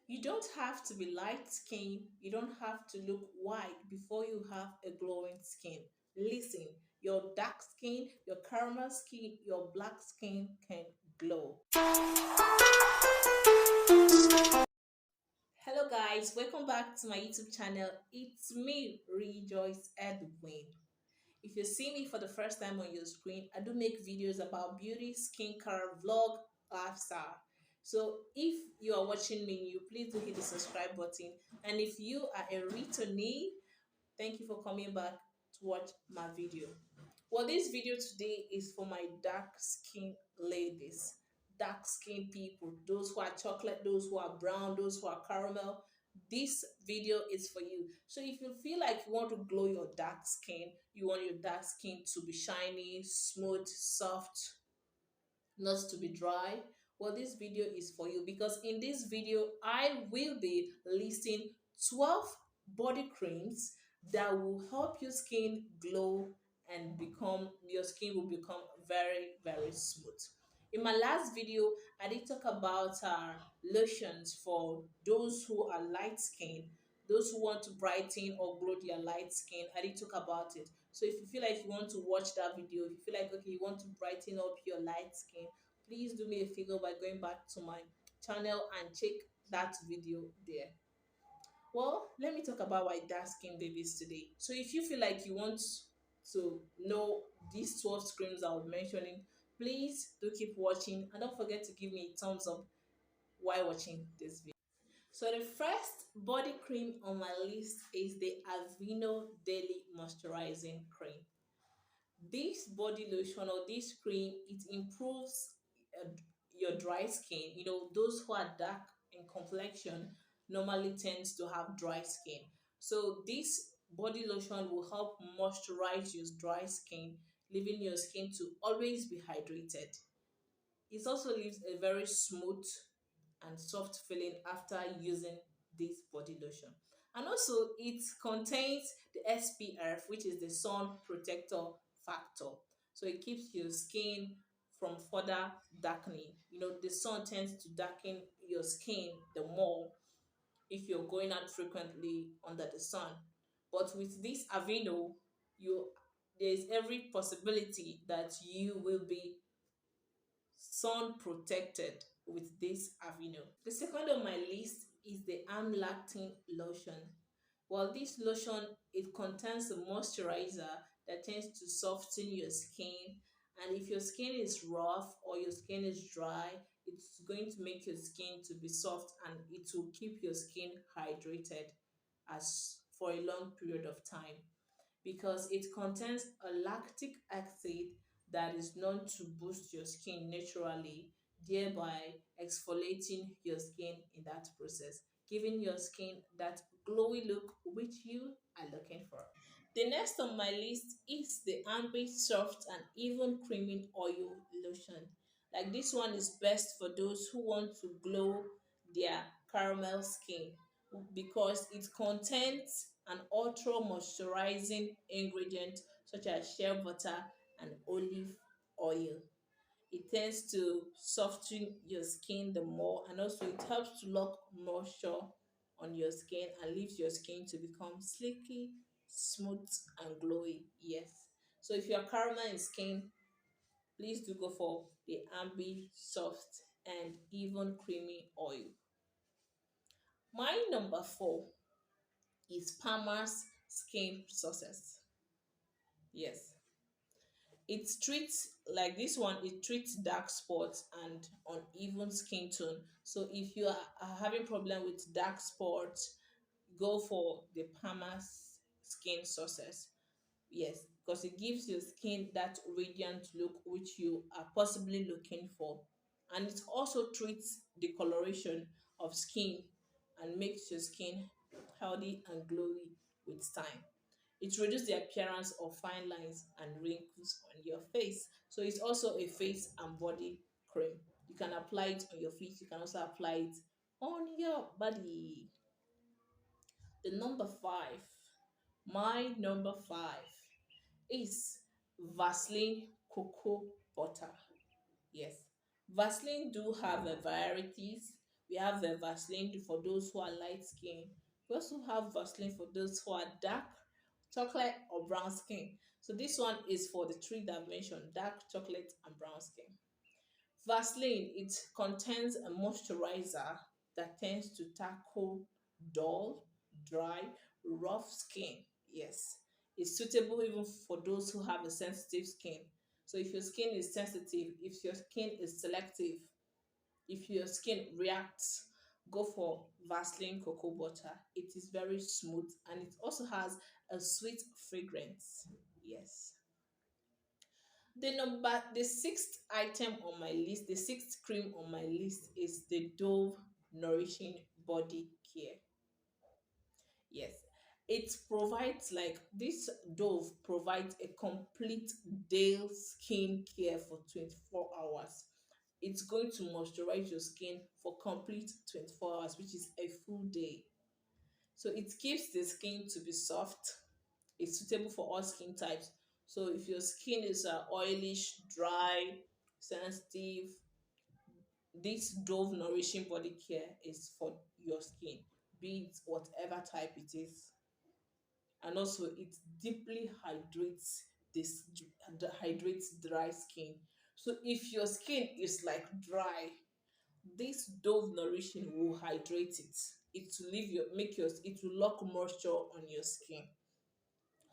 You don't have to be light skin. You don't have to look white before you have a glowing skin. Listen, your dark skin, your caramel skin, your black skin can glow. Hello guys, welcome back to my YouTube channel. It's me, Rejoice Edwin. If you see me for the first time on your screen, I do make videos about beauty, skincare, vlog, lifestyle. So if you are watching me new, please do hit the subscribe button. And if you are a returnee, thank you for coming back to watch my video. Well, this video today is for my dark skin ladies, dark skin people, those who are chocolate, those who are brown, those who are caramel. This video is for you. So if you feel like you want to glow your dark skin, you want your dark skin to be shiny, smooth, soft, not to be dry, well, this video is for you, because in this video I will be listing 12 body creams that will help your skin glow and become your skin will become very smooth. In my last video I did talk about lotions for those who are light skin, those who want to brighten or glow their light skin. I did talk about it. So if you feel like you want to watch that video, if you feel like okay, you want to brighten up your light skin, please do me a favor by going back to my channel and check that video there. Well, let me talk about my dark skin babies today. So if you feel like you want to know these 12 screens I was mentioning, please do keep watching and don't forget to give me a thumbs up while watching this video. So the first body cream on my list is the Aveeno Daily Moisturizing Cream. This body lotion or this cream, it improves uh, your dry skin. You know, those who are dark in complexion normally tends to have dry skin. So this body lotion will help moisturize your dry skin, leaving your skin to always be hydrated. It also leaves a very smooth and soft feeling after using this body lotion. And also it contains the SPF, which is the sun protector factor. So it keeps your skin from further darkening. You know, the sun tends to darken your skin the more if you're going out frequently under the sun. But with this Aveeno, you there's every possibility that you will be sun protected with this Aveeno. The second on my list is the Unlacking lotion. Well, this lotion, it contains a moisturizer that tends to soften your skin, and if your skin is rough or your skin is dry, it's going to make your skin to be soft and it will keep your skin hydrated as for a long period of time, because it contains a lactic acid that is known to boost your skin naturally, thereby exfoliating your skin in that process, giving your skin that glowy look which you are looking for. The next on my list is the Ambient Soft and Even Creaming Oil Lotion. Like this one is best for those who want to glow their caramel skin, because it contains an ultra moisturizing ingredient such as shea butter and olive oil. It tends to soften your skin the more, and also it helps to lock moisture on your skin and leaves your skin to become silky, smooth, and glowy. Yes. So if you're caramel in skin, please do go for the Ambi Soft and Even Creamy Oil. My number 4 is Palmer's Skin Success. Yes. It treats, like this one, it treats dark spots and uneven skin tone. So if you are having problem with dark spots, go for the Palmer's Skin Success. Yes, because it gives your skin that radiant look which you are possibly looking for. And it also treats the coloration of skin and makes your skin healthy and glowy with time. It reduces the appearance of fine lines and wrinkles on your face. So it's also a face and body cream. You can apply it on your feet, you can also apply it on your body. The number 5, my number 5 is Vaseline Cocoa Butter. Yes, Vaseline do have a varieties. We have the Vaseline for those who are light skin. We also have Vaseline for those who are dark chocolate or brown skin. So this one is for the three that I mentioned, dark chocolate and brown skin. Vaseline, it contains a moisturizer that tends to tackle dull, dry, rough skin. Yes, it's suitable even for those who have a sensitive skin. So if your skin is sensitive, if your skin is selective, if your skin reacts, go for Vaseline cocoa butter. It is very smooth and it also has a sweet fragrance. Yes. The sixth item on my list, the sixth cream on my list is the Dove Nourishing Body Care. Yes, it provides like this Dove provides a complete day skin care for 24 hours. It's going to moisturize your skin for complete 24 hours, which is a full day. So it keeps the skin to be soft. It's suitable for all skin types. So if your skin is oilish, dry, sensitive, this Dove Nourishing Body Care is for your skin, be it whatever type it is. And also, it deeply hydrates this hydrates dry skin. So if your skin is like dry, this Dove Nourishing will hydrate it. It will leave your make your it will lock moisture on your skin.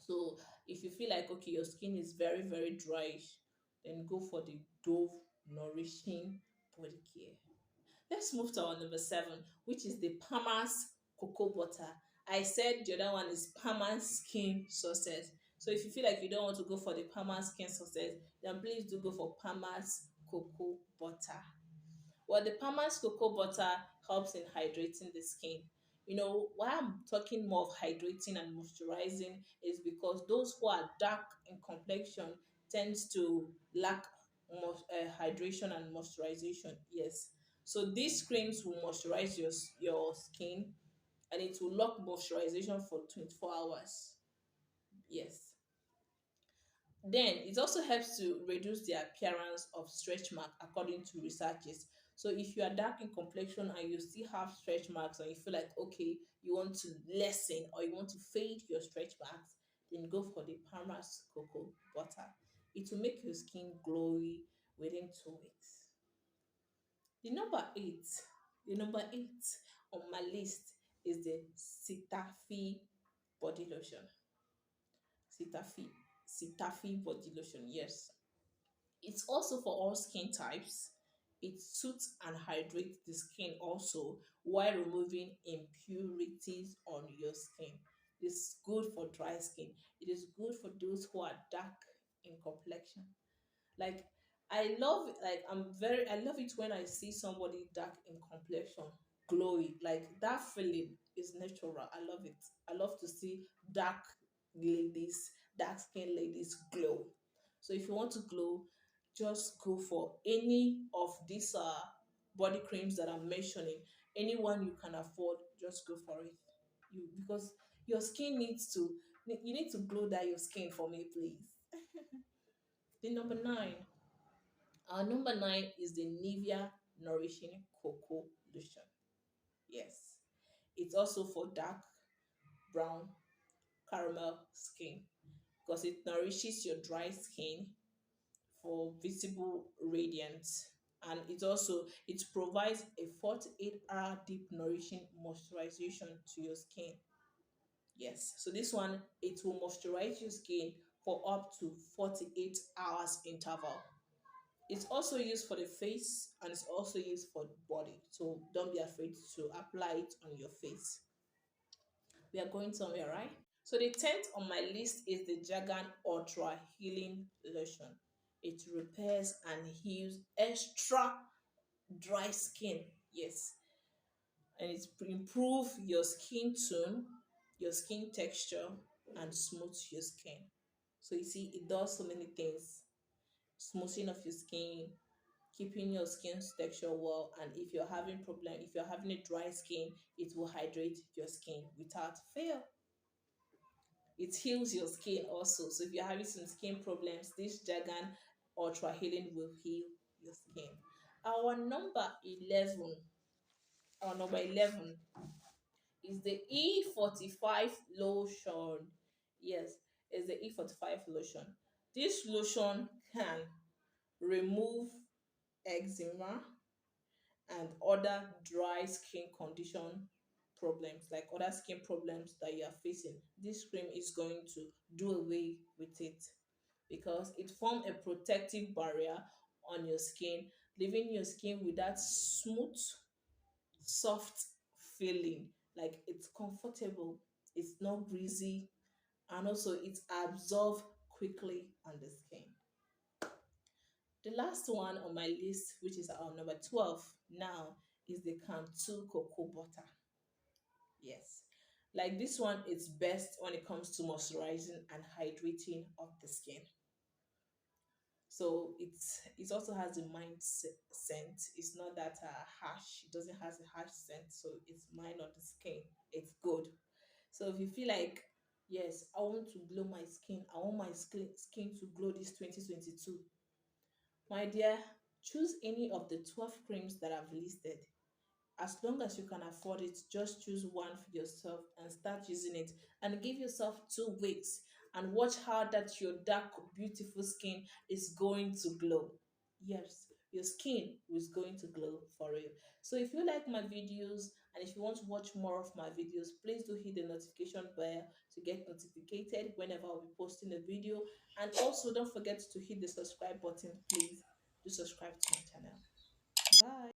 So if you feel like okay, your skin is very dry, then go for the Dove Nourishing Body Care. Let's move to our number seven, which is the Palmer's Cocoa Butter. I said the other one is Palmer's Skin Success. So if you feel like you don't want to go for the Palmer's Skin Success, then please do go for Palmer's Cocoa Butter. Well, the Palmer's cocoa butter helps in hydrating the skin. You know, why I'm talking more of hydrating and moisturizing is because those who are dark in complexion tends to lack hydration and moisturization. Yes. So these creams will moisturize your skin and it will lock moisturization for 24 hours. Yes. Then it also helps to reduce the appearance of stretch mark according to researchers. So if you are dark in complexion and you still have stretch marks and you feel like okay, you want to lessen or you want to fade your stretch marks, then go for the Palmer's cocoa butter. It will make your skin glowy within 2 weeks. The number eight, the number eight on my list is the Cetaphil body lotion. Cetaphil, Cetaphil body lotion. Yes, it's also for all skin types. It soothes and hydrates the skin also while removing impurities on your skin. It's good for dry skin. It is good for those who are dark in complexion. Like I love it when I see somebody dark in complexion glowy. Like that feeling is natural. I love it. I love to see dark ladies, dark skin ladies glow. So if you want to glow, just go for any of these body creams that I'm mentioning. Anyone you can afford, just go for it. You because your skin needs to you need to glow that your skin for me, please. The number nine. Our number nine is the Nivea Nourishing Cocoa Lotion. Yes, it's also for dark brown caramel skin because it nourishes your dry skin for visible radiance, and it provides a 48-hour deep nourishing moisturization to your skin. Yes, so this one it will moisturize your skin for up to 48 hours interval. It's also used for the face and it's also used for the body. So don't be afraid to apply it on your face. We are going somewhere, right? So the 10th on my list is the Jagan Ultra Healing Lotion. It repairs and heals extra dry skin. Yes. And it improve your skin tone, your skin texture, and smooth your skin. So you see, it does so many things. Smoothing of your skin, keeping your skin's texture well, and if you're having a dry skin, it will hydrate your skin without fail. It heals your skin also. So if you're having some skin problems, this Jagan Ultra Healing will heal your skin. Our number 11 Our number 11 is the E45 lotion. Yes, it's the E45 lotion. This lotion can remove eczema and other dry skin condition problems, like other skin problems that you are facing. This cream is going to do away with it because it forms a protective barrier on your skin, leaving your skin with that smooth, soft feeling. Like it's comfortable, it's not greasy, and also it absorbs quickly on the skin. The last one on my list, which is our number 12 now, is the Cantu Cocoa Butter. Yes. Like this one is best when it comes to moisturizing and hydrating of the skin. So it also has a scent. It's not that harsh. It doesn't have a harsh scent. So it's mild on the skin. It's good. So if you feel like, yes, I want to glow my skin. I want my skin to glow this 2022. My dear, choose any of the 12 creams that I've listed. As long as you can afford it, just choose one for yourself and start using it, and give yourself 2 weeks and watch how that your dark beautiful skin is going to glow. Yes, your skin is going to glow for real. So if you like my videos and if you want to watch more of my videos, please do hit the notification bell to get notified whenever I'll be posting a video. And also don't forget to hit the subscribe button. Please do subscribe to my channel. Bye.